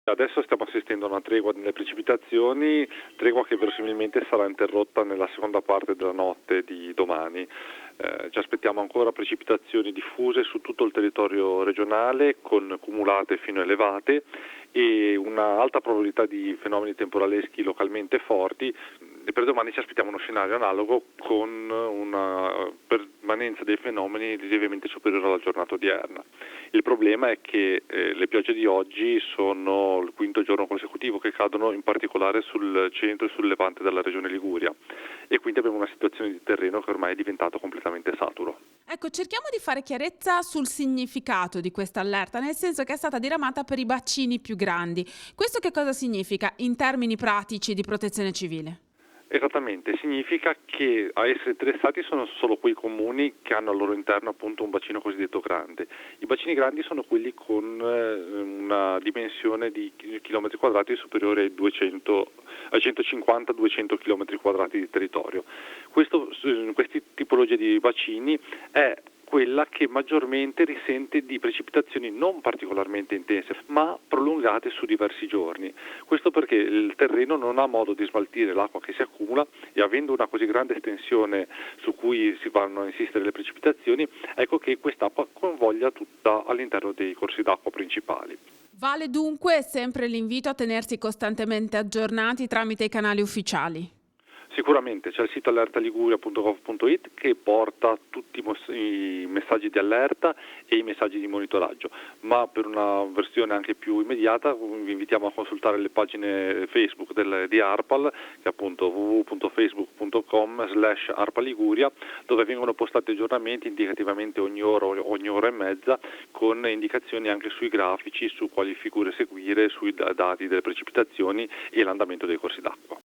Adesso stiamo assistendo a una tregua nelle precipitazioni, tregua che verosimilmente sarà interrotta nella seconda parte della notte di domani. Ci aspettiamo ancora precipitazioni diffuse su tutto il territorio regionale con cumulate fino a elevate e una alta probabilità di fenomeni temporaleschi localmente forti. E per domani ci aspettiamo uno scenario analogo con una permanenza dei fenomeni lievemente superiore alla giornata odierna. Il problema è che le piogge di oggi sono il quinto giorno consecutivo che cadono in particolare sul centro e sul levante della regione Liguria e quindi abbiamo una situazione di terreno che ormai è diventato completamente saturo. Ecco, cerchiamo di fare chiarezza sul significato di questa allerta, nel senso che è stata diramata per i bacini più grandi. Questo che cosa significa in termini pratici di protezione civile? Esattamente, significa che a essere interessati sono solo quei comuni che hanno al loro interno appunto un bacino cosiddetto grande. I bacini grandi sono quelli con una dimensione di chilometri quadrati superiore ai 150-200 chilometri quadrati di territorio. Queste tipologie di bacini è quella che maggiormente risente di precipitazioni non particolarmente intense, ma prolungate su diversi giorni. Questo perché il terreno non ha modo di smaltire l'acqua che si accumula e avendo una così grande estensione su cui si vanno a insistere le precipitazioni, ecco che quest'acqua convoglia tutta all'interno dei corsi d'acqua principali. Vale dunque sempre l'invito a tenersi costantemente aggiornati tramite i canali ufficiali. Sicuramente c'è il sito allertaliguria.gov.it che porta tutti i messaggi di allerta e i messaggi di monitoraggio, ma per una versione anche più immediata vi invitiamo a consultare le pagine Facebook di ARPAL, che è appunto www.facebook.com/ARPALiguria, dove vengono postati aggiornamenti indicativamente ogni ora e mezza, con indicazioni anche sui grafici, su quali figure seguire, sui dati delle precipitazioni e l'andamento dei corsi d'acqua.